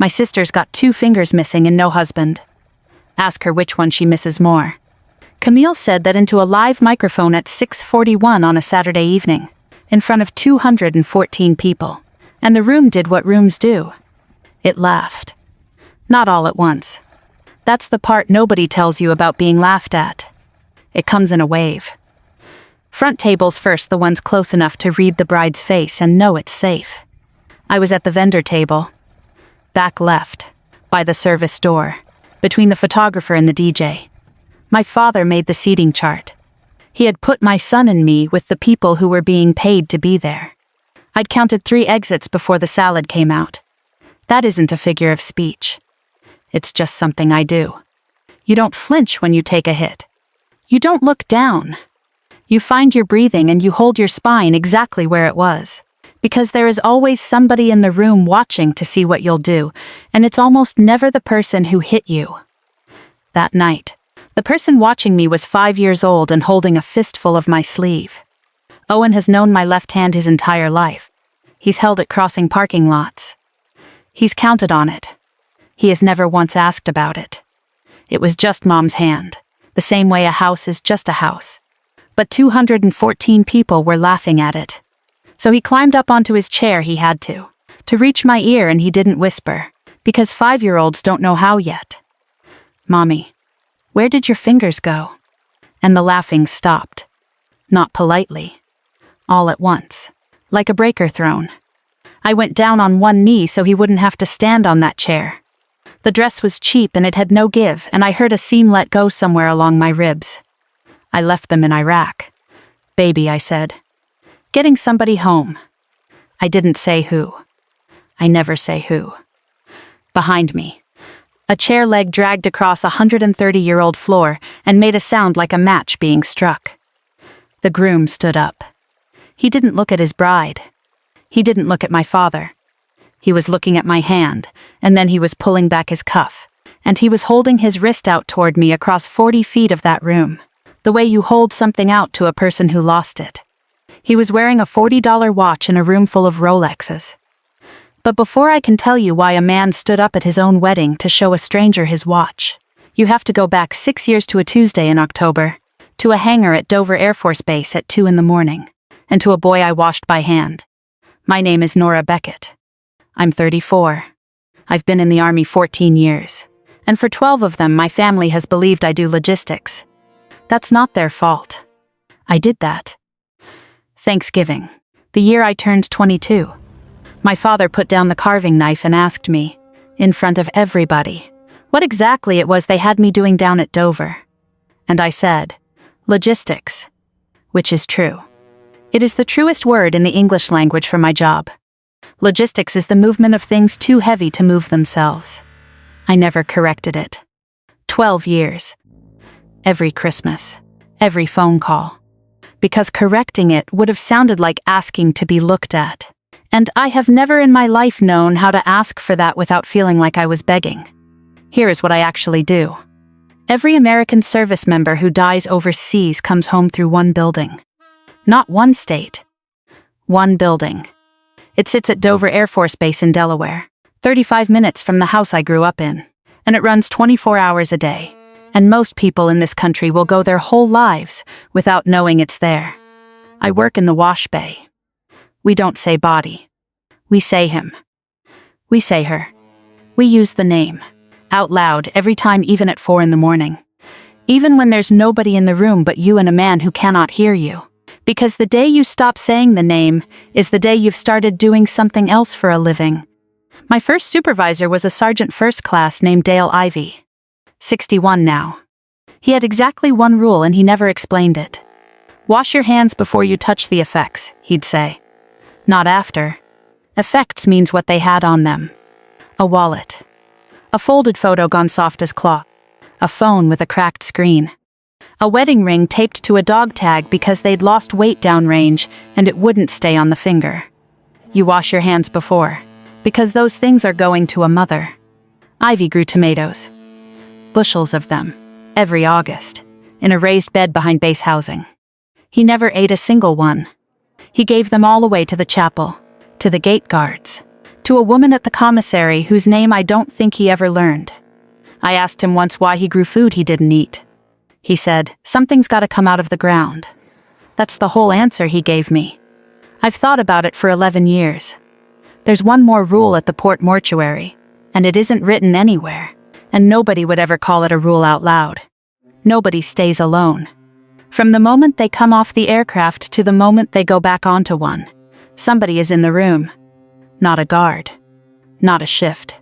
My sister's got 2 fingers missing and no husband. Ask her which one she misses more. Camille said that into a live microphone at 6:41 on a Saturday evening, in front of 214 people, and the room did what rooms do. It laughed. Not all at once. That's the part nobody tells you about being laughed at. It comes in a wave. Front tables first, the ones close enough to read the bride's face and know it's safe. I was at the vendor table. Back left, by the service door, between the photographer and the DJ. My father made the seating chart. He had put my son and me with the people who were being paid to be there. I'd counted 3 exits before the salad came out. That isn't a figure of speech. It's just something I do. You don't flinch when you take a hit. You don't look down. You find your breathing and you hold your spine exactly where it was. Because there is always somebody in the room watching to see what you'll do, and it's almost never the person who hit you. That night, the person watching me was 5 years old and holding a fistful of my sleeve. Owen has known my left hand his entire life. He's held it crossing parking lots. He's counted on it. He has never once asked about it. It was just Mom's hand, the same way a house is just a house. But 214 people were laughing at it. So he climbed up onto his chair, he had to reach my ear, and he didn't whisper, because 5-year-olds don't know how yet. "Mommy, where did your fingers go?" And the laughing stopped. Not politely. All at once. Like a breaker thrown. I went down on one knee so he wouldn't have to stand on that chair. The dress was cheap and it had no give, and I heard a seam let go somewhere along my ribs. I left them in Iraq. "Baby," I said. "Getting somebody home." I didn't say who. I never say who. Behind me, a chair leg dragged across a 130-year-old floor and made a sound like a match being struck. The groom stood up. He didn't look at his bride. He didn't look at my father. He was looking at my hand, and then he was pulling back his cuff, and he was holding his wrist out toward me across 40 feet of that room, the way you hold something out to a person who lost it. He was wearing a $40 watch in a room full of Rolexes. But before I can tell you why a man stood up at his own wedding to show a stranger his watch, you have to go back 6 years to a Tuesday in October, to a hangar at Dover Air Force Base at 2 a.m, and to a boy I washed by hand. My name is Nora Beckett. I'm 34. I've been in the Army 14 years, and for 12 of them my family has believed I do logistics. That's not their fault. I did that. Thanksgiving, the year I turned 22. My father put down the carving knife and asked me, in front of everybody, what exactly it was they had me doing down at Dover. And I said, logistics, which is true. It is the truest word in the English language for my job. Logistics is the movement of things too heavy to move themselves. I never corrected it. 12 years. Every Christmas. Every phone call. Because correcting it would have sounded like asking to be looked at. And I have never in my life known how to ask for that without feeling like I was begging. Here is what I actually do. Every American service member who dies overseas comes home through one building. Not one state. One building. It sits at Dover Air Force Base in Delaware, 35 minutes from the house I grew up in, and it runs 24 hours a day. And most people in this country will go their whole lives without knowing it's there. I work in the wash bay. We don't say body. We say him. We say her. We use the name, out loud every time, even at 4 a.m. Even when there's nobody in the room but you and a man who cannot hear you. Because the day you stop saying the name is the day you've started doing something else for a living. My first supervisor was a sergeant first class named Dale Ivy. 61 now. He had exactly one rule and he never explained it. Wash your hands before you touch the effects, he'd say. Not after. Effects means what they had on them. A wallet. A folded photo gone soft as cloth. A phone with a cracked screen. A wedding ring taped to a dog tag because they'd lost weight downrange and it wouldn't stay on the finger. You wash your hands before, because those things are going to a mother. Ivy grew tomatoes. Bushels of them, every August, in a raised bed behind base housing. He never ate a single one. He gave them all away to the chapel, to the gate guards, To a woman at the commissary whose name I don't think he ever learned. I asked him once why he grew food he didn't eat. He said, "Something's gotta come out of the ground." That's the whole answer he gave me. I've thought about it for 11 years. There's one more rule at the port mortuary, and it isn't written anywhere, and nobody would ever call it a rule out loud. Nobody stays alone. From the moment they come off the aircraft to the moment they go back onto one, somebody is in the room. Not a guard. Not a shift.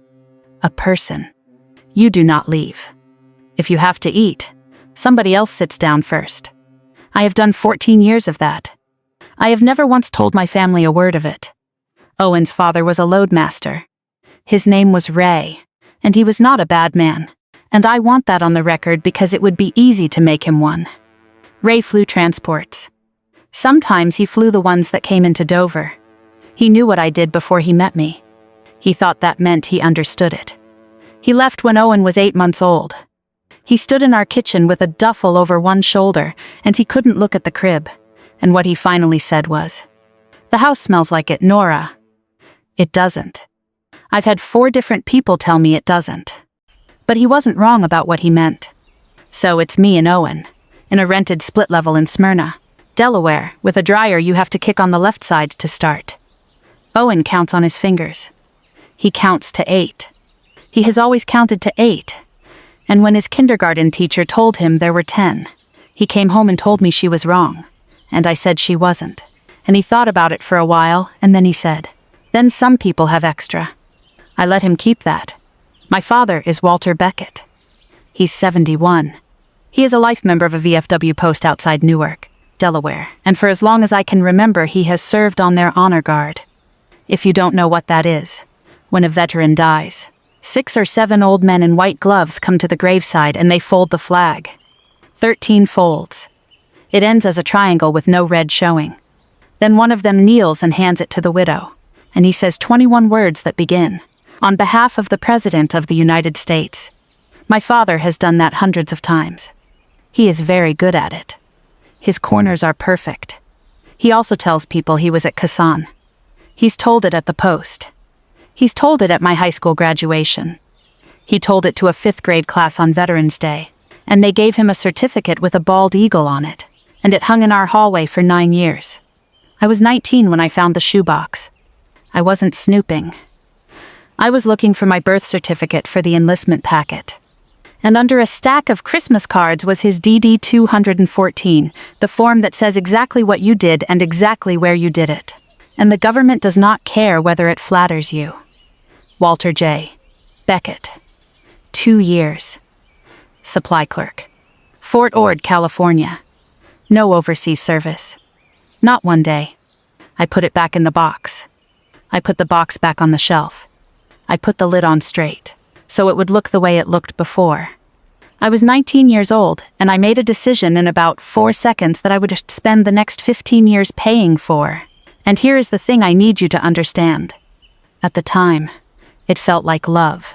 A person. You do not leave. If you have to eat, somebody else sits down first. I have done 14 years of that. I have never once told my family a word of it. Owen's father was a loadmaster. His name was Ray, and he was not a bad man, and I want that on the record because it would be easy to make him one. Ray flew transports. Sometimes he flew the ones that came into Dover. He knew what I did before he met me. He thought that meant he understood it. He left when Owen was 8 months old. He stood in our kitchen with a duffel over one shoulder, and he couldn't look at the crib, and what he finally said was, "The house smells like it, Nora." It doesn't. I've had 4 different people tell me it doesn't. But he wasn't wrong about what he meant. So it's me and Owen, in a rented split level in Smyrna, Delaware, with a dryer you have to kick on the left side to start. Owen counts on his fingers. He counts to 8. He has always counted to 8. And when his kindergarten teacher told him there were 10, he came home and told me she was wrong. And I said she wasn't. And he thought about it for a while, and then he said, "Then some people have extra." I let him keep that. My father is Walter Beckett. He's 71. He is a life member of a VFW post outside Newark, Delaware, and for as long as I can remember he has served on their honor guard. If you don't know what that is, when a veteran dies, 6 or 7 old men in white gloves come to the graveside and they fold the flag. 13 folds. It ends as a triangle with no red showing. Then one of them kneels and hands it to the widow, and he says 21 words that begin, "On behalf of the President of the United States." My father has done that hundreds of times. He is very good at it. His corners are perfect. He also tells people he was at Kassan. He's told it at the post. He's told it at my high school graduation. He told it to a 5th grade class on Veterans Day, and they gave him a certificate with a bald eagle on it, and it hung in our hallway for 9 years. I was 19 when I found the shoebox. I wasn't snooping. I was looking for my birth certificate for the enlistment packet. And under a stack of Christmas cards was his DD 214, the form that says exactly what you did and exactly where you did it. And the government does not care whether it flatters you. Walter J. Beckett. 2 years. Supply clerk. Fort Ord, California. No overseas service. Not one day. I put it back in the box. I put the box back on the shelf. I put the lid on straight, so it would look the way it looked before. I was 19 years old, and I made a decision in about 4 seconds that I would spend the next 15 years paying for. And here is the thing I need you to understand. At the time, it felt like love.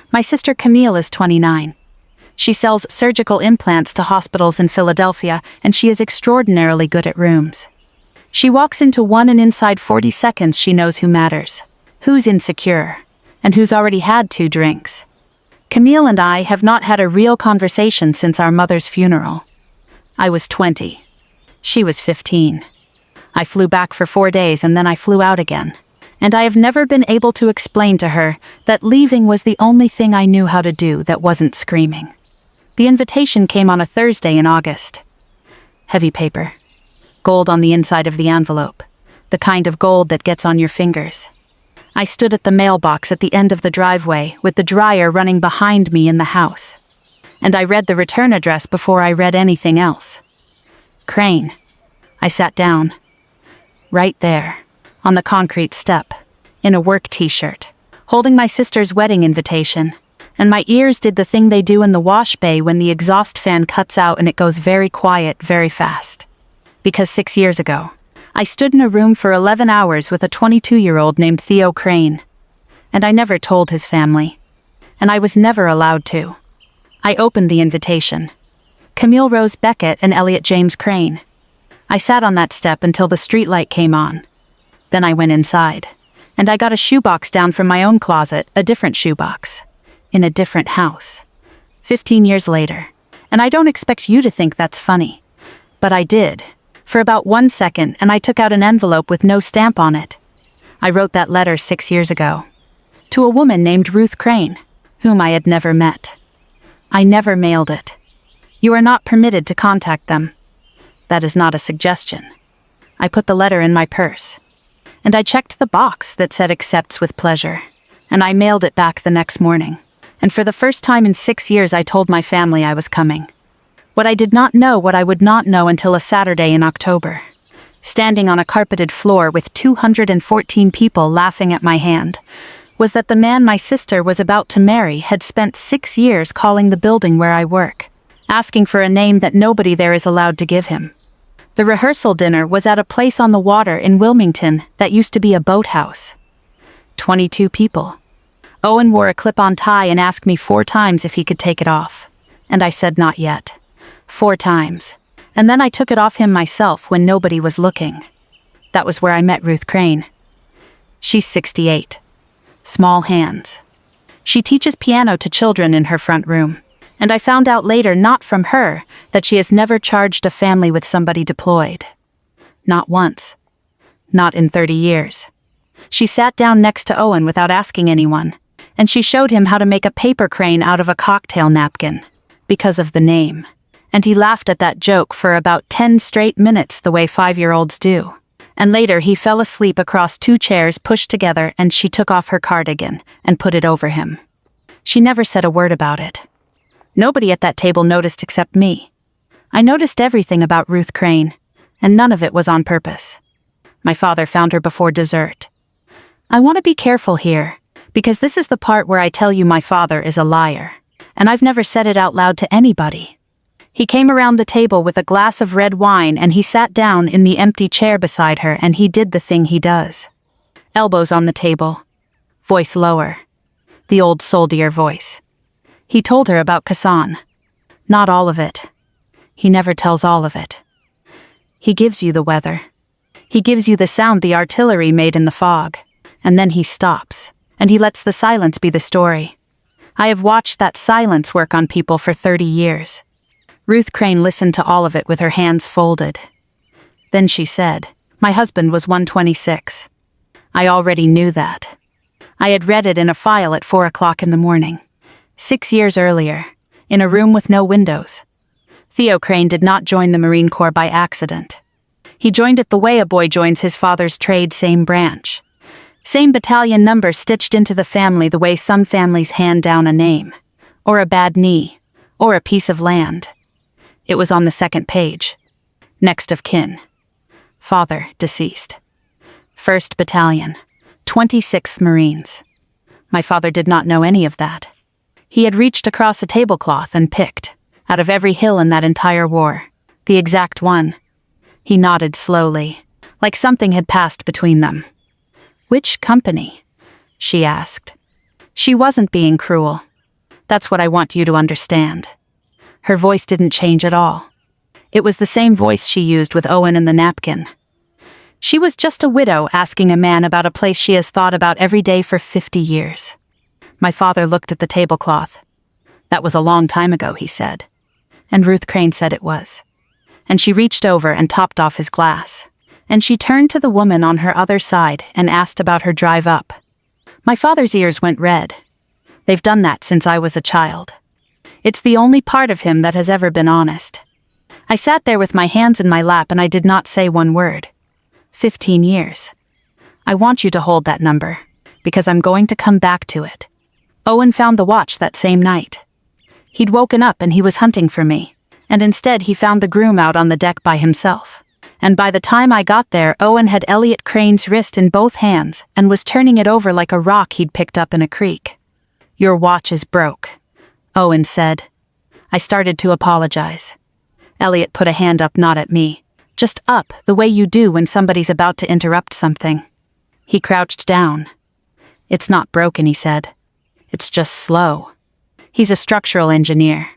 My sister Camille is 29. She sells surgical implants to hospitals in Philadelphia, and she is extraordinarily good at rooms. She walks into one and inside 40 seconds she knows who matters, who's insecure, and who's already had 2 drinks. Camille and I have not had a real conversation since our mother's funeral. I was 20. She was 15. I flew back for 4 days and then I flew out again. And I have never been able to explain to her that leaving was the only thing I knew how to do that wasn't screaming. The invitation came on a Thursday in August. Heavy paper. Gold on the inside of the envelope. The kind of gold that gets on your fingers. I stood at the mailbox at the end of the driveway with the dryer running behind me in the house. And I read the return address before I read anything else. Crane. I sat down. Right there, on the concrete step, in a work t-shirt, holding my sister's wedding invitation, and my ears did the thing they do in the wash bay when the exhaust fan cuts out and it goes very quiet, very fast. Because 6 years ago, I stood in a room for 11 hours with a 22-year-old named Theo Crane, and I never told his family, and I was never allowed to. I opened the invitation. Camille Rose Beckett and Elliot James Crane. I sat on that step until the streetlight came on. Then I went inside, And I got a shoebox down from my own closet, a different shoebox, in a different house. 15 years later. And I don't expect you to think that's funny. But I did. For about 1 second, and I took out an envelope with no stamp on it. I wrote that letter 6 years ago. To a woman named Ruth Crane, whom I had never met. I never mailed it. You are not permitted to contact them. That is not a suggestion. I put the letter in my purse. And I checked the box that said accepts with pleasure. And I mailed it back the next morning. And for the first time in 6 years I told my family I was coming. What I did not know, what I would not know until a Saturday in October. Standing on a carpeted floor with 214 people laughing at my hand, was that the man my sister was about to marry had spent 6 years calling the building where I work, asking for a name that nobody there is allowed to give him. The rehearsal dinner was at a place on the water in Wilmington that used to be a boathouse. 22 people. Owen wore a clip-on tie and asked me 4 times if he could take it off. And I said not yet. 4 times. And then I took it off him myself when nobody was looking. That was where I met Ruth Crane. She's 68. Small hands. She teaches piano to children in her front room. And I found out later, not from her, that she has never charged a family with somebody deployed. Not once. Not in 30 years. She sat down next to Owen without asking anyone, and she showed him how to make a paper crane out of a cocktail napkin, because of the name. And he laughed at that joke for about 10 straight minutes the way 5-year-olds do. And later he fell asleep across 2 chairs pushed together, and she took off her cardigan and put it over him. She never said a word about it. Nobody at that table noticed except me. I noticed everything about Ruth Crane, and none of it was on purpose. My father found her before dessert. I want to be careful here, because this is the part where I tell you my father is a liar, and I've never said it out loud to anybody. He came around the table with a glass of red wine, and he sat down in the empty chair beside her, and he did the thing he does. Elbows on the table. Voice lower. The old soldier voice. He told her about Kassan. Not all of it. He never tells all of it. He gives you the weather. He gives you the sound the artillery made in the fog. And then he stops. And he lets the silence be the story. I have watched that silence work on people for 30 years. Ruth Crane listened to all of it with her hands folded. Then she said, "My husband was 126. I already knew that. I had read it in a file at 4 o'clock in the morning. 6 years earlier, in a room with no windows. Theo Crane did not join the Marine Corps by accident. He joined it the way a boy joins his father's trade, same branch. Same battalion number stitched into the family the way some families hand down a name, or a bad knee, or a piece of land. It was on the 2nd page. Next of kin. Father, deceased. 1st Battalion, 26th Marines. My father did not know any of that. He had reached across a tablecloth and picked, out of every hill in that entire war, the exact one. He nodded slowly, like something had passed between them. "Which company?" she asked. She wasn't being cruel. That's what I want you to understand. Her voice didn't change at all. It was the same voice she used with Owen and the napkin. She was just a widow asking a man about a place she has thought about every day for 50 years. My father looked at the tablecloth. "That was a long time ago," he said. And Ruth Crane said it was. And she reached over and topped off his glass. And she turned to the woman on her other side and asked about her drive up. My father's ears went red. They've done that since I was a child. It's the only part of him that has ever been honest. I sat there with my hands in my lap and I did not say one word. 15 years. I want you to hold that number, because I'm going to come back to it. Owen found the watch that same night. He'd woken up and he was hunting for me, and instead he found the groom out on the deck by himself. And by the time I got there, Owen had Elliot Crane's wrist in both hands and was turning it over like a rock he'd picked up in a creek. "Your watch is broke," Owen said. I started to apologize. Elliot put a hand up, not at me, just up, the way you do when somebody's about to interrupt something. He crouched down. "It's not broken," he said. "It's just slow." He's a structural engineer.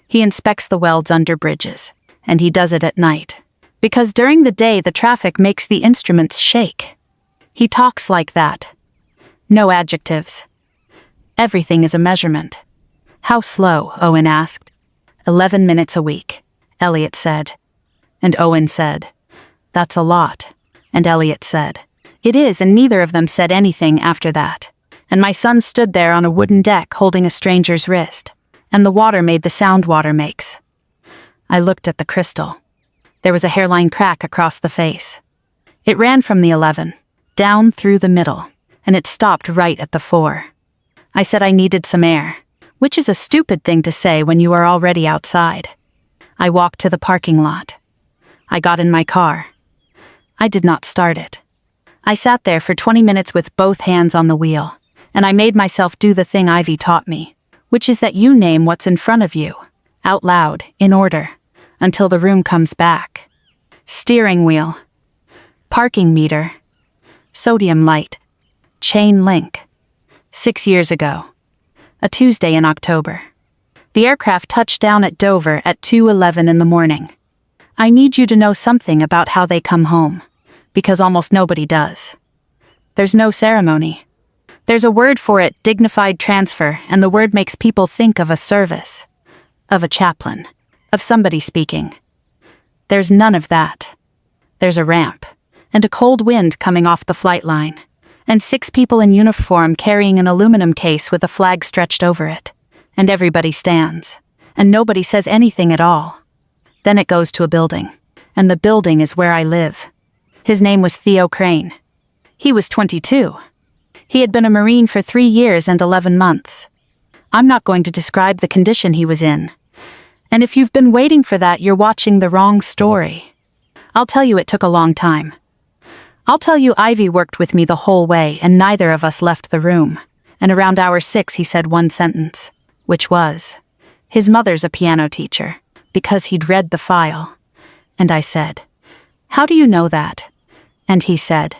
He inspects the welds under bridges, and he does it at night. Because during the day the traffic makes the instruments shake. He talks like that. No adjectives. Everything is a measurement. How slow? Owen asked. 11 minutes a week, Elliot said. And Owen said, that's a lot. And Elliot said, it is, and neither of them said anything after that. And my son stood there on a wooden deck holding a stranger's wrist, and the water made the sound water makes. I looked at the crystal. There was a hairline crack across the face. It ran from the 11, down through the middle, and it stopped right at the 4. I said I needed some air, which is a stupid thing to say when you are already outside. I walked to the parking lot. I got in my car. I did not start it. I sat there for 20 minutes with both hands on the wheel, and I made myself do the thing Ivy taught me, which is that you name what's in front of you, out loud, in order, until the room comes back. Steering wheel. Parking meter. Sodium light. Chain link. 6 years ago. A Tuesday in October. The aircraft touched down at Dover at 2:11 in the morning. I need you to know something about how they come home, because almost nobody does. There's no ceremony. There's a word for it, dignified transfer, and the word makes people think of a service, of a chaplain, of somebody speaking. There's none of that. There's a ramp, and a cold wind coming off the flight line, and 6 people in uniform carrying an aluminum case with a flag stretched over it, and everybody stands, and nobody says anything at all. Then it goes to a building, and the building is where I live. His name was Theo Crane. He was 22. He had been a Marine for 3 years and 11 months. I'm not going to describe the condition he was in. And if you've been waiting for that, you're watching the wrong story. I'll tell you it took a long time. I'll tell you Ivy worked with me the whole way, and neither of us left the room. And around hour 6 he said one sentence, which was, his mother's a piano teacher, because he'd read the file. And I said, how do you know that? And he said,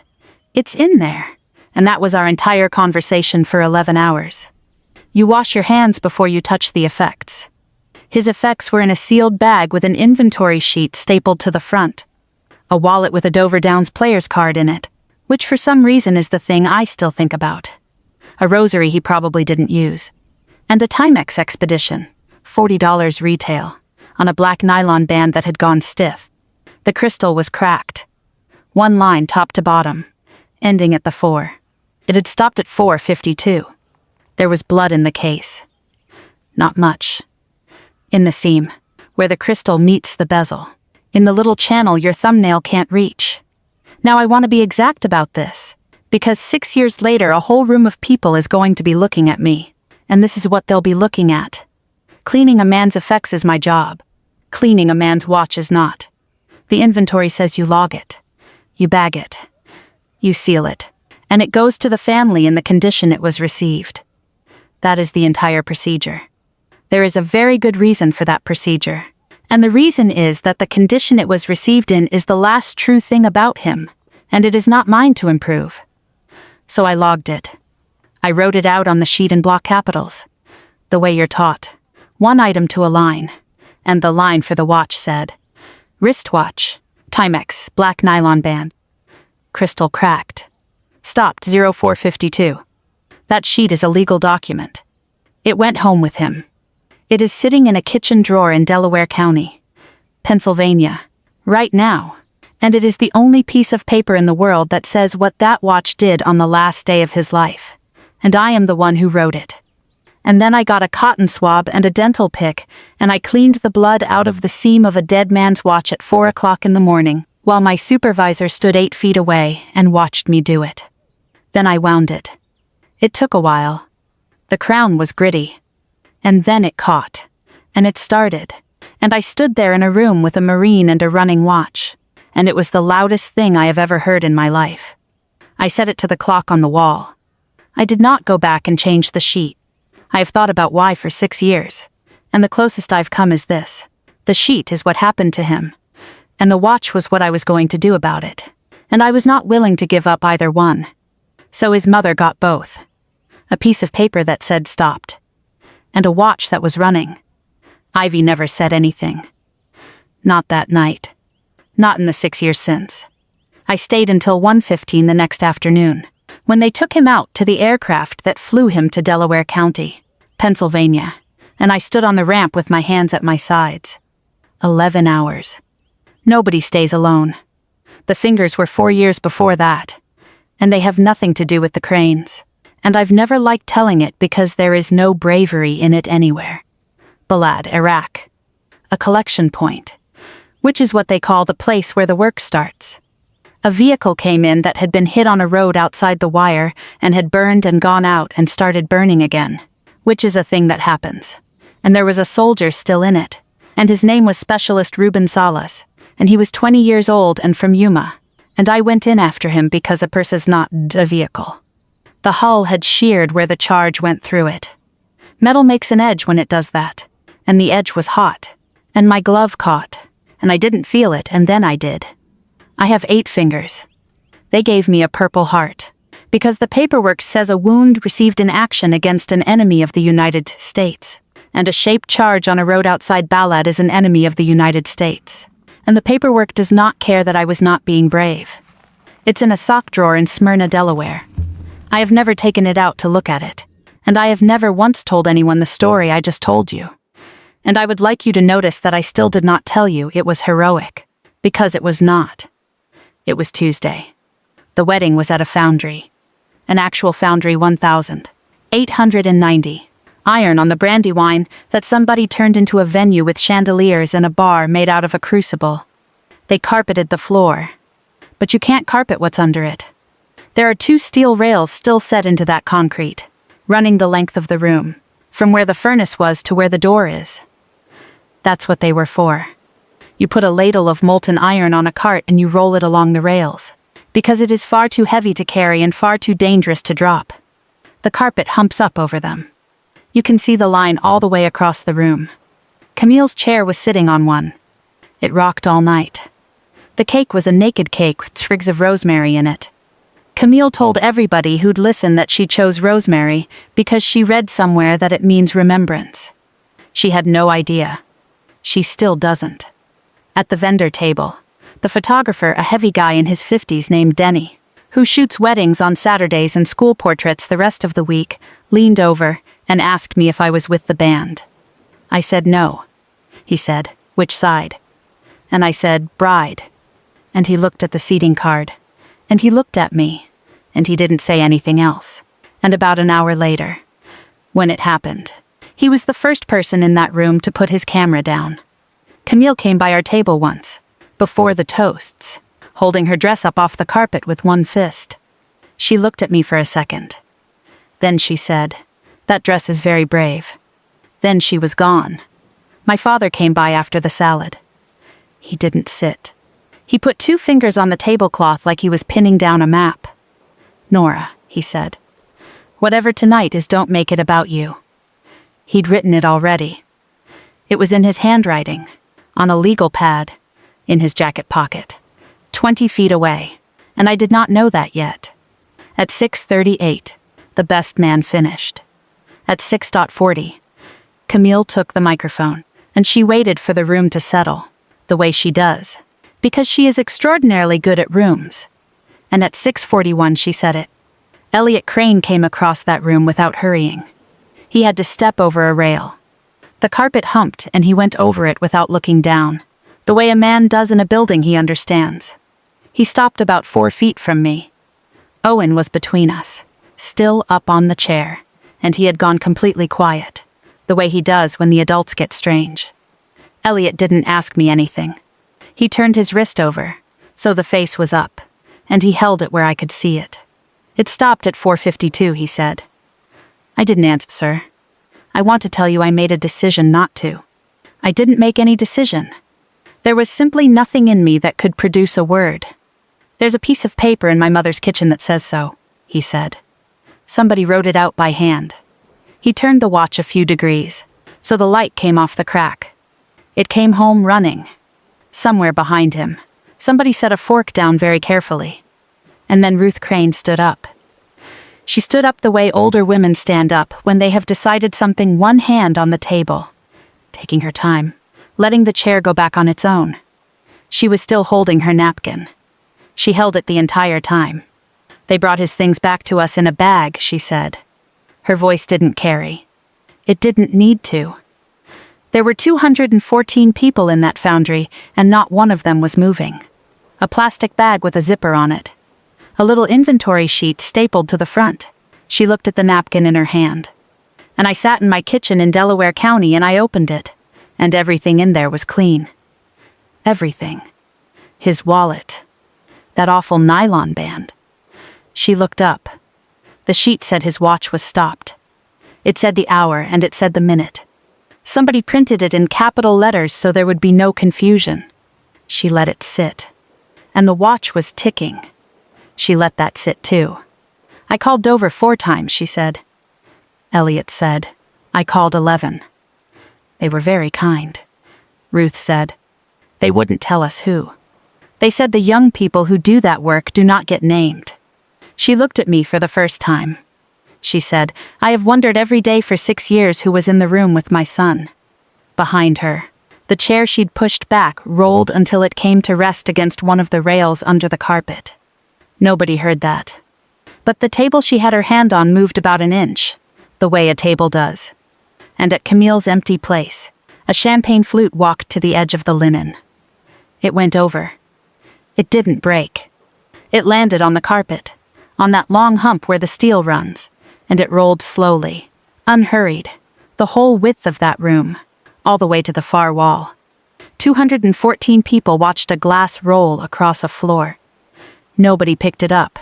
it's in there. And that was our entire conversation for 11 hours. You wash your hands before you touch the effects. His effects were in a sealed bag with an inventory sheet stapled to the front. A wallet with a Dover Downs player's card in it, which for some reason is the thing I still think about. A rosary he probably didn't use. And a Timex expedition, $40 retail, on a black nylon band that had gone stiff. The crystal was cracked. One line top to bottom, ending at the 4. It had stopped at 4:52. There was blood in the case. Not much. In the seam, where the crystal meets the bezel. In the little channel your thumbnail can't reach. Now I want to be exact about this, because 6 years later a whole room of people is going to be looking at me, and this is what they'll be looking at. Cleaning a man's effects is my job. Cleaning a man's watch is not. The inventory says you log it. You bag it. You seal it. And it goes to the family in the condition it was received. That is the entire procedure. There is a very good reason for that procedure. And the reason is that the condition it was received in is the last true thing about him, and it is not mine to improve. So I logged it. I wrote it out on the sheet in block capitals, the way you're taught, one item to a line, and the line for the watch said, wristwatch, Timex, black nylon band. Crystal cracked. Stopped 0452. That sheet is a legal document. It went home with him. It is sitting in a kitchen drawer in Delaware County, Pennsylvania, right now, and it is the only piece of paper in the world that says what that watch did on the last day of his life, and I am the one who wrote it. And then I got a cotton swab and a dental pick, and I cleaned the blood out of the seam of a dead man's watch at 4 o'clock in the morning, while my supervisor stood 8 feet away and watched me do it. Then I wound it. It took a while. The crown was gritty. And then it caught. And it started. And I stood there in a room with a Marine and a running watch. And it was the loudest thing I have ever heard in my life. I set it to the clock on the wall. I did not go back and change the sheet. I have thought about why for 6 years. And the closest I've come is this. The sheet is what happened to him. And the watch was what I was going to do about it. And I was not willing to give up either one. So his mother got both. A piece of paper that said stopped. And a watch that was running. Ivy never said anything. Not that night. Not in the 6 years since. I stayed until 1:15 the next afternoon, when they took him out to the aircraft that flew him to Delaware County, Pennsylvania, and I stood on the ramp with my hands at my sides. 11 hours. Nobody stays alone. The fingers were 4 years before that, and they have nothing to do with the cranes, and I've never liked telling it because there is no bravery in it anywhere. Balad, Iraq. A collection point, which is what they call the place where the work starts. A vehicle came in that had been hit on a road outside the wire and had burned and gone out and started burning again, which is a thing that happens. And there was a soldier still in it, and his name was Specialist Ruben Salas, and he was 20 years old and from Yuma, and I went in after him because a purse is not a vehicle. The hull had sheared where the charge went through it. Metal makes an edge when it does that, and the edge was hot, and my glove caught, and I didn't feel it, and then I did. I have 8 fingers. They gave me a Purple Heart, because the paperwork says a wound received in action against an enemy of the United States, and a shaped charge on a road outside Balad is an enemy of the United States. And the paperwork does not care that I was not being brave. It's in a sock drawer in Smyrna, Delaware. I have never taken it out to look at it, and I have never once told anyone the story I just told you. And I would like you to notice that I still did not tell you it was heroic, because it was not. It was Tuesday. The wedding was at a foundry. An actual foundry 1,890. Iron on the Brandywine that somebody turned into a venue with chandeliers and a bar made out of a crucible. They carpeted the floor. But you can't carpet what's under it. There are 2 steel rails still set into that concrete, running the length of the room, from where the furnace was to where the door is. That's what they were for. You put a ladle of molten iron on a cart and you roll it along the rails, because it is far too heavy to carry and far too dangerous to drop. The carpet humps up over them. You can see the line all the way across the room. Camille's chair was sitting on one. It rocked all night. The cake was a naked cake with sprigs of rosemary in it. Camille told everybody who'd listen that she chose rosemary because she read somewhere that it means remembrance. She had no idea. She still doesn't. At the vendor table, the photographer, a heavy guy in his 50s named Denny, who shoots weddings on Saturdays and school portraits the rest of the week, leaned over and asked me if I was with the band. I said no. He said, "Which side?" And I said, "Bride." And he looked at the seating card. And he looked at me. And he didn't say anything else. And about an hour later, when it happened, he was the first person in that room to put his camera down. Camille came by our table once, before the toasts, holding her dress up off the carpet with one fist. She looked at me for a second. Then she said, "That dress is very brave." Then she was gone. My father came by after the salad. He didn't sit. He put 2 fingers on the tablecloth like he was pinning down a map. "Nora," he said, "whatever tonight is, don't make it about you." He'd written it already. It was in his handwriting, on a legal pad, in his jacket pocket, 20 feet away, and I did not know that yet. At 6:38, the best man finished. At 6:40, Camille took the microphone, and she waited for the room to settle, the way she does, because she is extraordinarily good at rooms. And at 6:41 she said it. Elliot Crane came across that room without hurrying. He had to step over a rail. The carpet humped and he went over it without looking down, the way a man does in a building he understands. He stopped about 4 feet from me. Owen was between us, still up on the chair, and he had gone completely quiet, the way he does when the adults get strange. Elliot didn't ask me anything. He turned his wrist over, so the face was up, and he held it where I could see it. It stopped at 4:52, he said. I didn't answer, sir. I want to tell you I made a decision not to. I didn't make any decision. There was simply nothing in me that could produce a word. There's a piece of paper in my mother's kitchen that says so, he said. Somebody wrote it out by hand. He turned the watch a few degrees, so the light came off the crack. It came home running. Somewhere behind him, somebody set a fork down very carefully. And then Ruth Crane stood up. She stood up the way older women stand up when they have decided something, one hand on the table, taking her time, letting the chair go back on its own. She was still holding her napkin. She held it the entire time. "They brought his things back to us in a bag," she said. Her voice didn't carry. It didn't need to. There were 214 people in that foundry, and not one of them was moving. A plastic bag with a zipper on it. A little inventory sheet stapled to the front. She looked at the napkin in her hand. "And I sat in my kitchen in Delaware County and I opened it, and everything in there was clean. Everything. His wallet. That awful nylon band." She looked up. The sheet said his watch was stopped. It said the hour and it said the minute. Somebody printed it in capital letters so there would be no confusion. She let it sit. And the watch was ticking. She let that sit too. "I called Dover 4 times, she said. Elliot said, "I called 11. They were very kind." Ruth said, "They wouldn't tell us who. They said the young people who do that work do not get named." She looked at me for the first time. She said, "I have wondered every day for 6 years who was in the room with my son." Behind her, the chair she'd pushed back rolled until it came to rest against one of the rails under the carpet. Nobody heard that. But the table she had her hand on moved about an inch, the way a table does. And at Camille's empty place, a champagne flute walked to the edge of the linen. It went over. It didn't break. It landed on the carpet, on that long hump where the steel runs, and it rolled slowly, unhurried, the whole width of that room, all the way to the far wall. 214 people watched a glass roll across a floor. Nobody picked it up.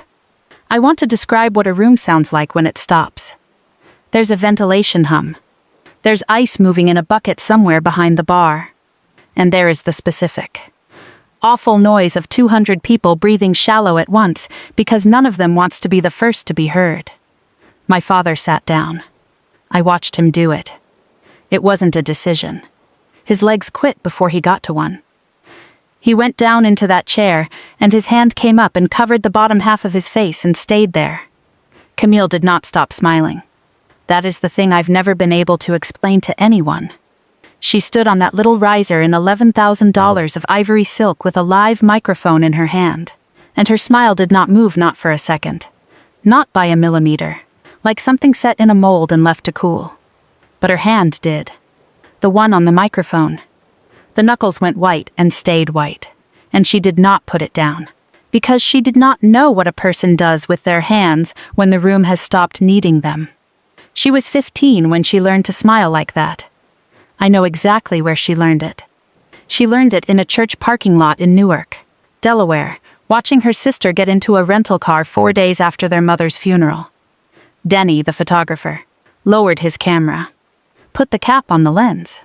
I want to describe what a room sounds like when it stops. There's a ventilation hum. There's ice moving in a bucket somewhere behind the bar. And there is the specific, awful noise of 200 people breathing shallow at once because none of them wants to be the first to be heard. My father sat down. I watched him do it. It wasn't a decision. His legs quit before he got to one. He went down into that chair, and his hand came up and covered the bottom half of his face and stayed there. Camille did not stop smiling. That is the thing I've never been able to explain to anyone. She stood on that little riser in $11,000 of ivory silk with a live microphone in her hand, and her smile did not move, not for a second. Not by a millimeter, like something set in a mold and left to cool. But her hand did. The one on the microphone. The knuckles went white and stayed white, and she did not put it down, because she did not know what a person does with their hands when the room has stopped needing them. She was 15 when she learned to smile like that. I know exactly where she learned it. She learned it in a church parking lot in Newark, Delaware, watching her sister get into a rental car 4 days after their mother's funeral. Denny, the photographer, lowered his camera, put the cap on the lens,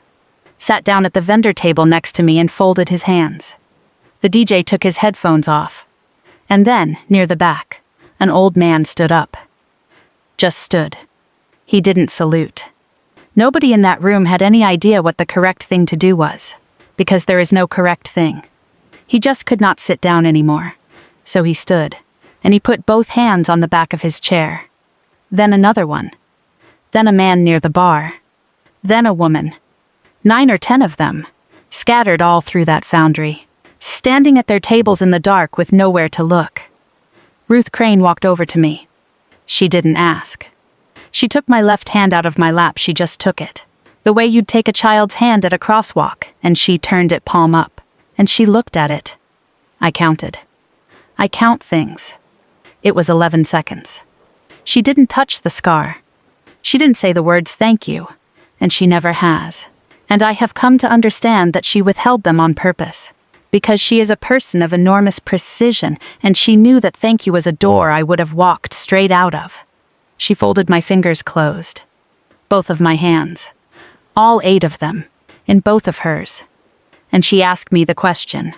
sat down at the vendor table next to me and folded his hands. The DJ took his headphones off. And then, near the back, an old man stood up. Just stood. He didn't salute. Nobody in that room had any idea what the correct thing to do was, because there is no correct thing. He just could not sit down anymore. So he stood, and he put both hands on the back of his chair. Then another one. Then a man near the bar. Then a woman. 9 or 10 of them, scattered all through that foundry, standing at their tables in the dark with nowhere to look. Ruth Crane walked over to me. She didn't ask. She took my left hand out of my lap. She just took it, the way you'd take a child's hand at a crosswalk, and she turned it palm up, and she looked at it. I counted. I count things. It was 11 seconds. She didn't touch the scar. She didn't say the words thank you, and she never has. And I have come to understand that she withheld them on purpose, because she is a person of enormous precision, and she knew that thank you was a door I would have walked straight out of. She folded my fingers closed. Both of my hands. All 8 of them, in both of hers. And she asked me the question.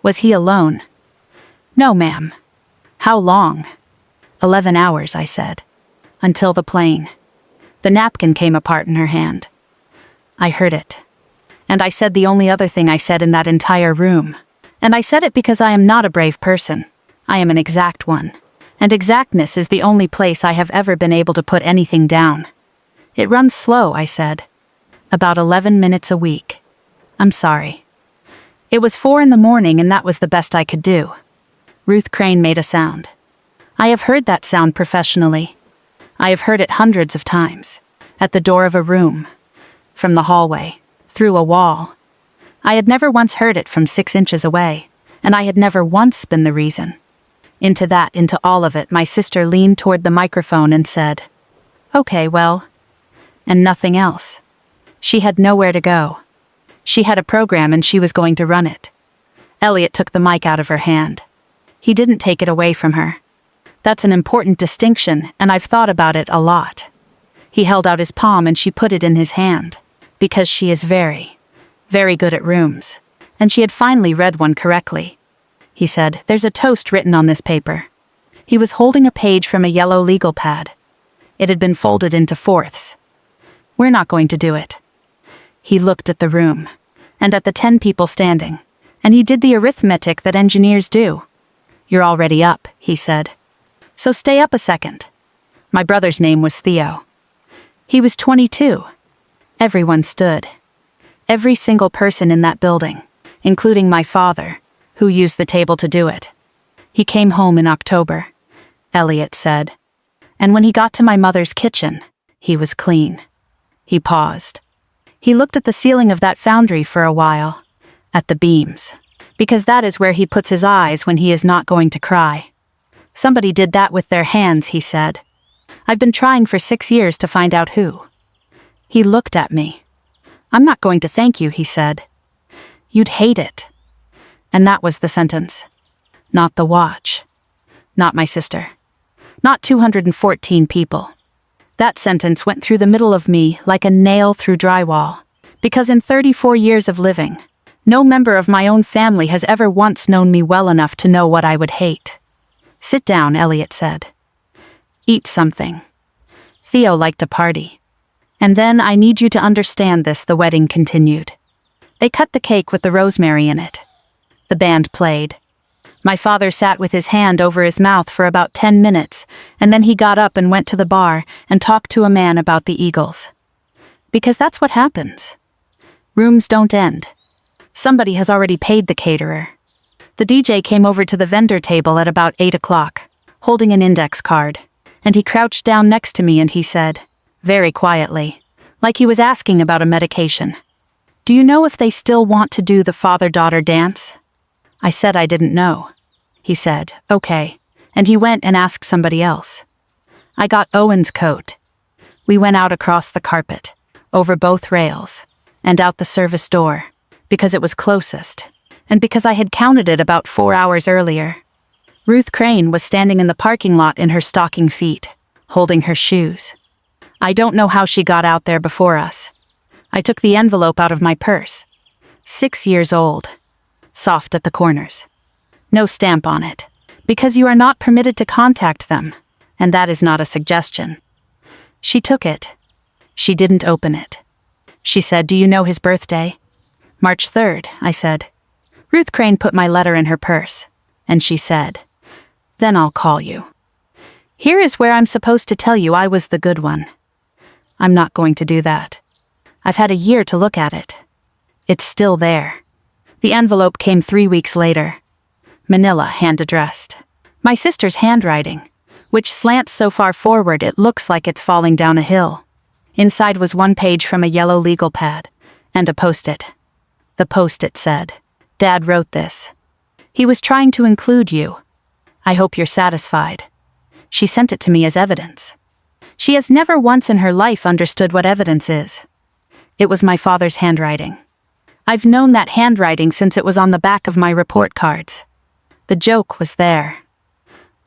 Was he alone? No, ma'am. How long? 11 hours, I said. Until the plane. The napkin came apart in her hand. I heard it. And I said the only other thing I said in that entire room. And I said it because I am not a brave person. I am an exact one. And exactness is the only place I have ever been able to put anything down. It runs slow, I said. About 11 minutes a week. I'm sorry. It was 4 in the morning and that was the best I could do. Ruth Crane made a sound. I have heard that sound professionally. I have heard it hundreds of times. At the door of a room. From the hallway. Through a wall. I had never once heard it from 6 inches away, and I had never once been the reason. Into all of it, my sister leaned toward the microphone and said, "Okay, well," and nothing else. She had nowhere to go. She had a program and she was going to run it. Elliot took the mic out of her hand. He didn't take it away from her. That's an important distinction, and I've thought about it a lot. He held out his palm and she put it in his hand, because she is very, very good at rooms, and she had finally read one correctly. He said, "There's a toast written on this paper." He was holding a page from a yellow legal pad. It had been folded into fourths. "We're not going to do it." He looked at the room, and at the 10 people standing, and he did the arithmetic that engineers do. "You're already up," he said. "So stay up a second." My brother's name was Theo. He was 22. Everyone stood. Every single person in that building, including my father, who used the table to do it. He came home in October, Elliot said. And when he got to my mother's kitchen, he was clean. He paused. He looked at the ceiling of that foundry for a while, at the beams, because that is where he puts his eyes when he is not going to cry. "Somebody did that with their hands," he said. "I've been trying for 6 years to find out who." He looked at me. "I'm not going to thank you," he said. "You'd hate it." And that was the sentence. Not the watch. Not my sister. Not 214 people. That sentence went through the middle of me like a nail through drywall, because in 34 years of living, no member of my own family has ever once known me well enough to know what I would hate. "Sit down," Elliot said. "Eat something." Theo liked to party. "And then I need you to understand this," the wedding continued. They cut the cake with the rosemary in it. The band played. My father sat with his hand over his mouth for about 10 minutes, and then he got up and went to the bar and talked to a man about the Eagles. Because that's what happens. Rooms don't end. Somebody has already paid the caterer. The DJ came over to the vendor table at about 8 o'clock, holding an index card, and he crouched down next to me and he said, very quietly, like he was asking about a medication, "Do you know if they still want to do the father-daughter dance?" I said I didn't know. He said, "Okay," and he went and asked somebody else. I got Owen's coat. We went out across the carpet, over both rails, and out the service door, because it was closest, and because I had counted it about 4 hours earlier. Ruth Crane was standing in the parking lot in her stocking feet, holding her shoes. I don't know how she got out there before us. I took the envelope out of my purse. 6 years old. Soft at the corners. No stamp on it, because you are not permitted to contact them, and that is not a suggestion. She took it. She didn't open it. She said, "Do you know his birthday?" "March 3rd, I said. Ruth Crane put my letter in her purse, and she said, "Then I'll call you." Here is where I'm supposed to tell you I was the good one. I'm not going to do that. I've had a year to look at it. It's still there. The envelope came 3 weeks later. Manila, hand-addressed. My sister's handwriting, which slants so far forward it looks like it's falling down a hill. Inside was 1 page from a yellow legal pad, and a post-it. The post-it said, "Dad wrote this. He was trying to include you. I hope you're satisfied." She sent it to me as evidence. She has never once in her life understood what evidence is. It was my father's handwriting. I've known that handwriting since it was on the back of my report cards. The joke was there.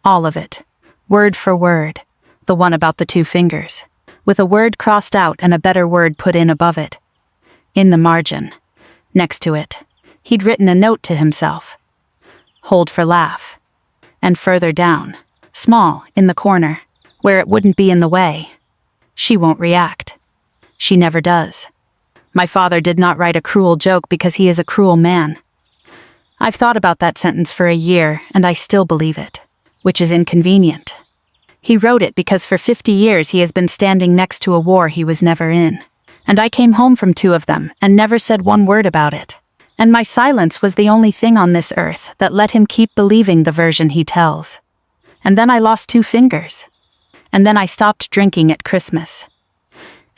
All of it, word for word, the one about the 2 fingers, with a word crossed out and a better word put in above it. In the margin, next to it, he'd written a note to himself. Hold for laugh. And further down, small, in the corner, where it wouldn't be in the way. She won't react. She never does. My father did not write a cruel joke because he is a cruel man. I've thought about that sentence for a year, and I still believe it, which is inconvenient. He wrote it because for 50 years he has been standing next to a war he was never in, and I came home from 2 of them and never said one word about it, And my silence was the only thing on this earth that let him keep believing the version he tells. And then I lost 2 fingers. And then I stopped drinking at Christmas.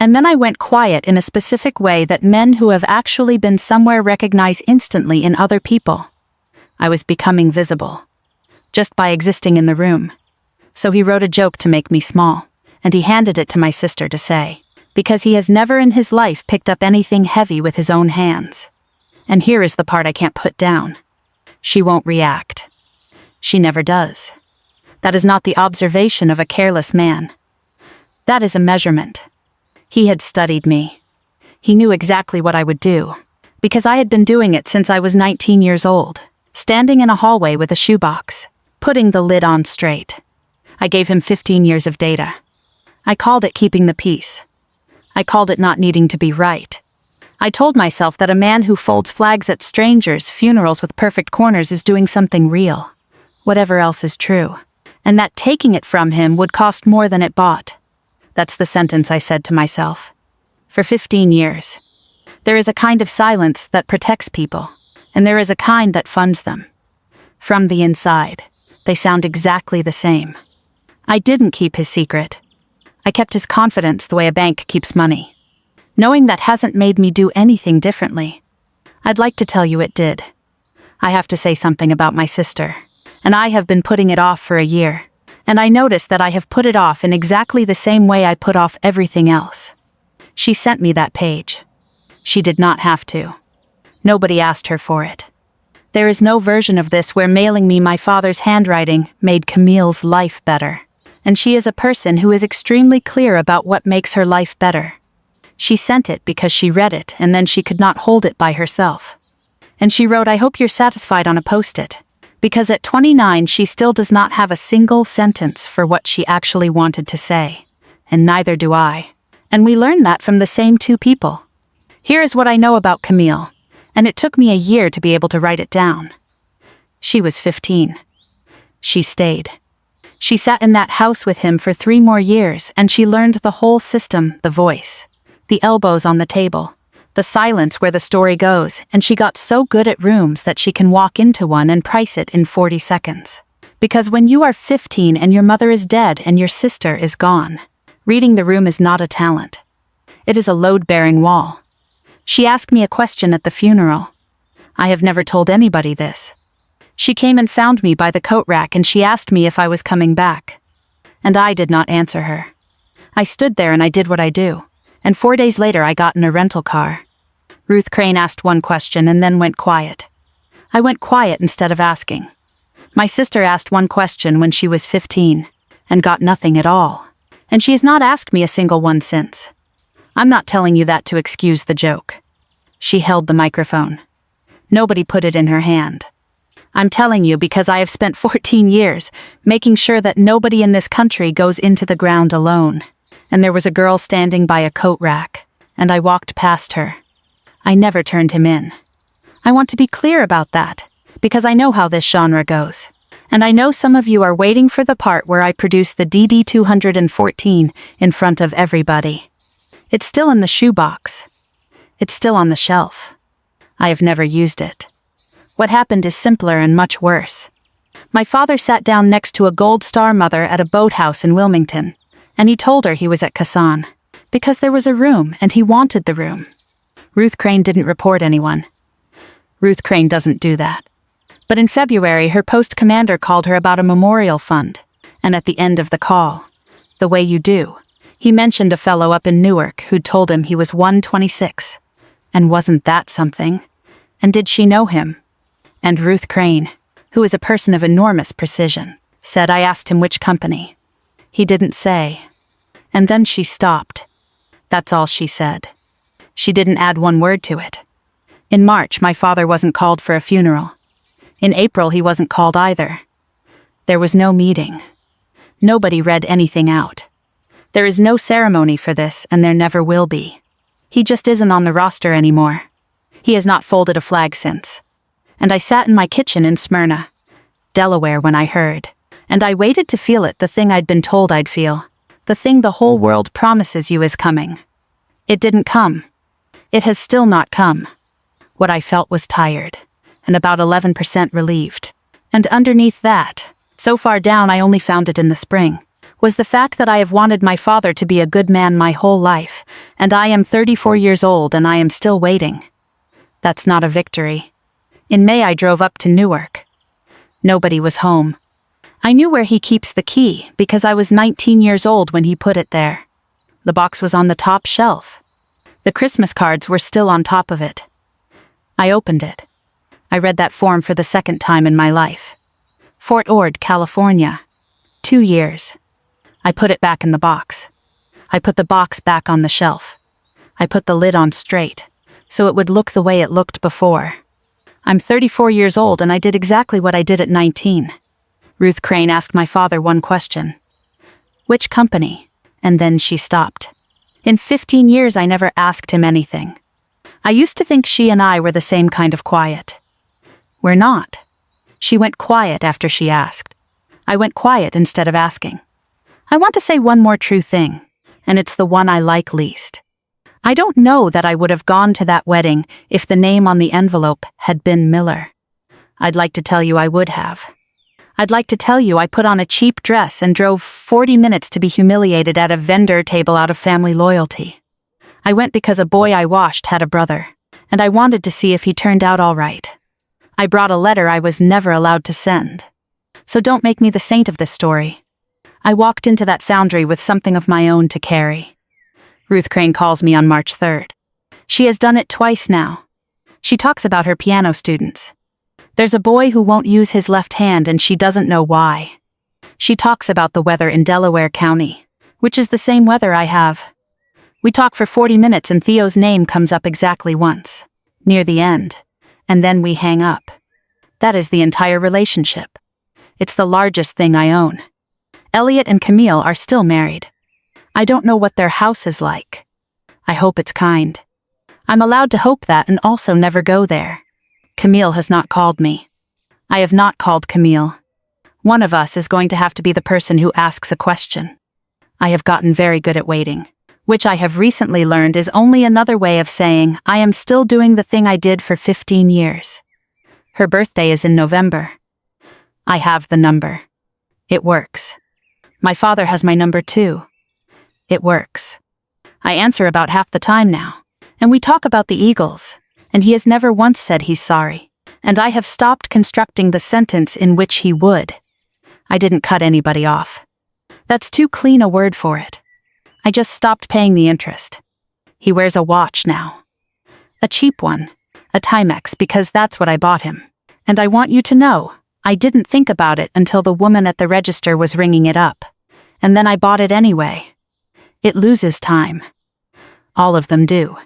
And then I went quiet in a specific way that men who have actually been somewhere recognize instantly in other people. I was becoming visible, just by existing in the room. So he wrote a joke to make me small, and he handed it to my sister to say, because he has never in his life picked up anything heavy with his own hands. And here is the part I can't put down. She won't react. She never does. That is not the observation of a careless man. That is a measurement. He had studied me. He knew exactly what I would do, because I had been doing it since I was 19 years old, standing in a hallway with a shoebox, putting the lid on straight. I gave him 15 years of data. I called it keeping the peace. I called it not needing to be right. I told myself that a man who folds flags at strangers' funerals with perfect corners is doing something real, whatever else is true, and that taking it from him would cost more than it bought. That's the sentence I said to myself. For 15 years. There is a kind of silence that protects people, and there is a kind that funds them. From the inside, they sound exactly the same. I didn't keep his secret. I kept his confidence the way a bank keeps money. Knowing that hasn't made me do anything differently. I'd like to tell you it did. I have to say something about my sister, and I have been putting it off for a year, and I notice that I have put it off in exactly the same way I put off everything else. She sent me that page. She did not have to. Nobody asked her for it. There is no version of this where mailing me my father's handwriting made Camille's life better. And she is a person who is extremely clear about what makes her life better. She sent it because she read it and then she could not hold it by herself. And she wrote, "I hope you're satisfied," on a post-it. Because at 29 she still does not have a single sentence for what she actually wanted to say. And neither do I. And we learned that from the same 2 people. Here is what I know about Camille, and it took me a year to be able to write it down. She was 15. She stayed. She sat in that house with him for 3 more years, and she learned the whole system, the voice, the elbows on the table, the silence where the story goes, and she got so good at rooms that she can walk into one and price it in 40 seconds. Because when you are 15 and your mother is dead and your sister is gone, reading the room is not a talent. It is a load-bearing wall. She asked me a question at the funeral. I have never told anybody this. She came and found me by the coat rack and she asked me if I was coming back. And I did not answer her. I stood there and I did what I do. And 4 days later I got in a rental car. Ruth Crane asked one question and then went quiet. I went quiet instead of asking. My sister asked one question when she was 15 and got nothing at all. And she has not asked me a single one since. I'm not telling you that to excuse the joke. She held the microphone. Nobody put it in her hand. I'm telling you because I have spent 14 years making sure that nobody in this country goes into the ground alone. And there was a girl standing by a coat rack, and I walked past her. I never turned him in. I want to be clear about that, because I know how this genre goes. And I know some of you are waiting for the part where I produce the DD-214 in front of everybody. It's still in the shoebox. It's still on the shelf. I have never used it. What happened is simpler and much worse. My father sat down next to a Gold Star mother at a boathouse in Wilmington, and he told her he was at Kassan, because there was a room and he wanted the room. Ruth Crane didn't report anyone. Ruth Crane doesn't do that. But in February, her post commander called her about a memorial fund, and at the end of the call, the way you do, he mentioned a fellow up in Newark who'd told him he was 126. And wasn't that something? And did she know him? And Ruth Crane, who is a person of enormous precision, said I asked him which company. He didn't say. And then she stopped. That's all she said. She didn't add one word to it. In March, my father wasn't called for a funeral. In April, he wasn't called either. There was no meeting. Nobody read anything out. There is no ceremony for this, and there never will be. He just isn't on the roster anymore. He has not folded a flag since. And I sat in my kitchen in Smyrna, Delaware, when I heard. And I waited to feel it, the thing I'd been told I'd feel. The thing the whole world promises you is coming. It didn't come. It has still not come. What I felt was tired, and about 11% relieved. And underneath that, so far down I only found it in the spring, was the fact that I have wanted my father to be a good man my whole life, and I am 34 years old and I am still waiting. That's not a victory. In May I drove up to Newark. Nobody was home. I knew where he keeps the key because I was 19 years old when he put it there. The box was on the top shelf. The Christmas cards were still on top of it. I opened it. I read that form for the second time in my life. Fort Ord, California. 2 years. I put it back in the box. I put the box back on the shelf. I put the lid on straight, so it would look the way it looked before. I'm 34 years old and I did exactly what I did at 19. Ruth Crane asked my father one question. Which company? And then she stopped. In 15 years I never asked him anything. I used to think she and I were the same kind of quiet. We're not. She went quiet after she asked. I went quiet instead of asking. I want to say one more true thing, and it's the one I like least. I don't know that I would have gone to that wedding if the name on the envelope had been Miller. I'd like to tell you I would have. I'd like to tell you I put on a cheap dress and drove 40 minutes to be humiliated at a vendor table out of family loyalty. I went because a boy I washed had a brother, and I wanted to see if he turned out all right. I brought a letter I was never allowed to send. So don't make me the saint of this story. I walked into that foundry with something of my own to carry. Ruth Crane calls me on March 3rd. She has done it twice now. She talks about her piano students. There's a boy who won't use his left hand and she doesn't know why. She talks about the weather in Delaware County, which is the same weather I have. We talk for 40 minutes and Theo's name comes up exactly once, near the end, and then we hang up. That is the entire relationship. It's the largest thing I own. Elliot and Camille are still married. I don't know what their house is like. I hope it's kind. I'm allowed to hope that and also never go there. Camille has not called me. I have not called Camille. One of us is going to have to be the person who asks a question. I have gotten very good at waiting, which I have recently learned is only another way of saying I am still doing the thing I did for 15 years. Her birthday is in November. I have the number. It works. My father has my number too. It works. I answer about half the time now, and we talk about the Eagles, and he has never once said he's sorry, and I have stopped constructing the sentence in which he would. I didn't cut anybody off. That's too clean a word for it. I just stopped paying the interest. He wears a watch now. A cheap one, a Timex, because that's what I bought him. And I want you to know, I didn't think about it until the woman at the register was ringing it up. And then I bought it anyway. It loses time. All of them do.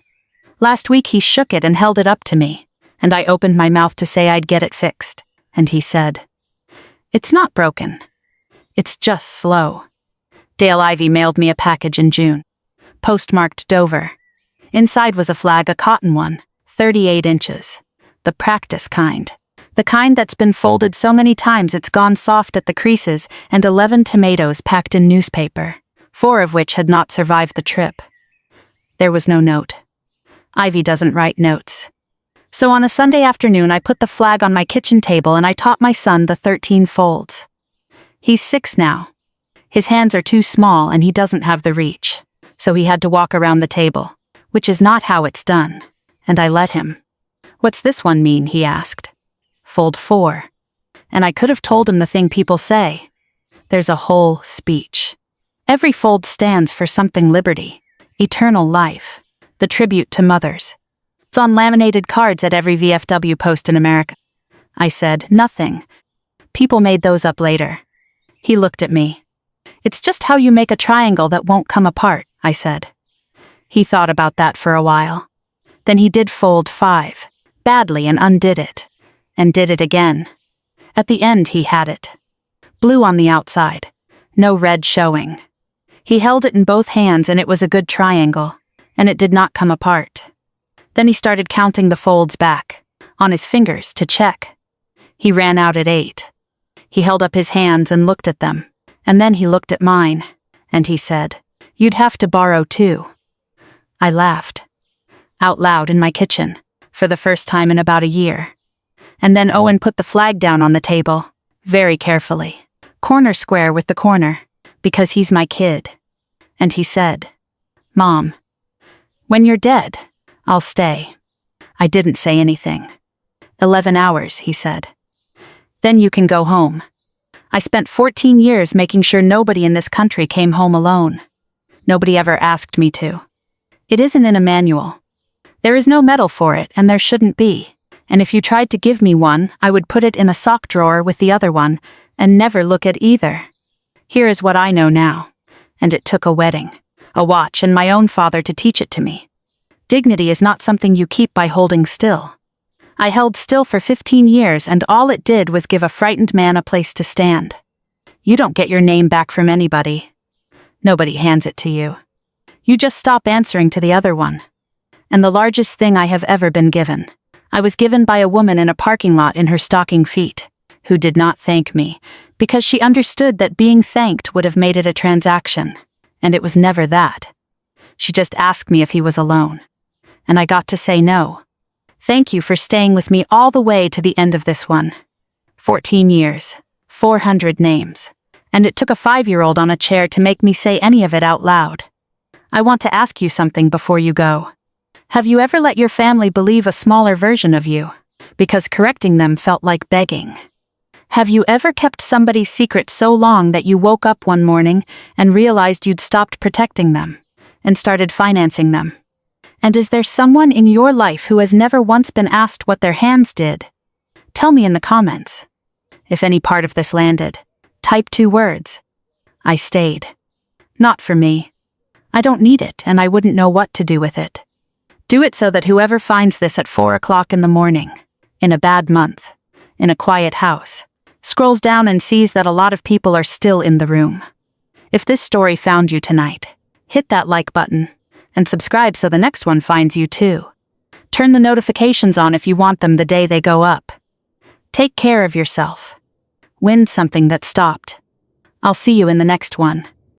Last week he shook it and held it up to me, and I opened my mouth to say I'd get it fixed, and he said, "It's not broken. It's just slow." Dale Ivy mailed me a package in June. Postmarked Dover. Inside was a flag, a cotton one, 38 inches. The practice kind. The kind that's been folded so many times it's gone soft at the creases, and 11 tomatoes packed in newspaper, 4 of which had not survived the trip. There was no note. Ivy doesn't write notes. So on a Sunday afternoon I put the flag on my kitchen table and I taught my son the 13 folds. He's 6 now. His hands are too small and he doesn't have the reach, so he had to walk around the table, which is not how it's done, and I let him. "What's this one mean?" he asked. "Fold 4. And I could have told him the thing people say. There's a whole speech. Every fold stands for something: liberty, eternal life, the tribute to mothers. It's on laminated cards at every VFW post in America. I said, "Nothing. People made those up later." He looked at me. "It's just how you make a triangle that won't come apart," I said. He thought about that for a while. Then he did fold 5, badly, and undid it. And did it again. At the end he had it. Blue on the outside. No red showing. He held it in both hands and it was a good triangle. And it did not come apart. Then he started counting the folds back, on his fingers, to check. He ran out at 8. He held up his hands and looked at them. And then he looked at mine. And he said, "You'd have to borrow 2. I laughed. Out loud in my kitchen. for the first time in about a year. And then Owen put the flag down on the table, very carefully, corner square with the corner, because he's my kid. And he said, "Mom, when you're dead, I'll stay." I didn't say anything. 11 hours, he said. Then you can go home. I spent 14 years making sure nobody in this country came home alone. Nobody ever asked me to. It isn't in a manual. There is no medal for it, and there shouldn't be. And if you tried to give me one, I would put it in a sock drawer with the other one, and never look at either. Here is what I know now. And it took a wedding, a watch, and my own father to teach it to me. Dignity is not something you keep by holding still. I held still for 15 years, and all it did was give a frightened man a place to stand. You don't get your name back from anybody. Nobody hands it to you. You just stop answering to the other one. And the largest thing I have ever been given, I was given by a woman in a parking lot in her stocking feet, who did not thank me, because she understood that being thanked would have made it a transaction, and it was never that. She just asked me if he was alone, and I got to say no. Thank you for staying with me all the way to the end of this one. 14 years, 400 names, and it took a 5-year-old on a chair to make me say any of it out loud. I want to ask you something before you go. Have you ever let your family believe a smaller version of you, because correcting them felt like begging? Have you ever kept somebody's secret so long that you woke up one morning and realized you'd stopped protecting them, and started financing them? And is there someone in your life who has never once been asked what their hands did? Tell me in the comments. If any part of this landed, type 2 words. I stayed. Not for me. I don't need it, and I wouldn't know what to do with it. Do it so that whoever finds this at 4 o'clock in the morning, in a bad month, in a quiet house, scrolls down and sees that a lot of people are still in the room. If this story found you tonight, hit that like button, and subscribe so the next one finds you too. Turn the notifications on if you want them the day they go up. Take care of yourself. Win something that stopped. I'll see you in the next one.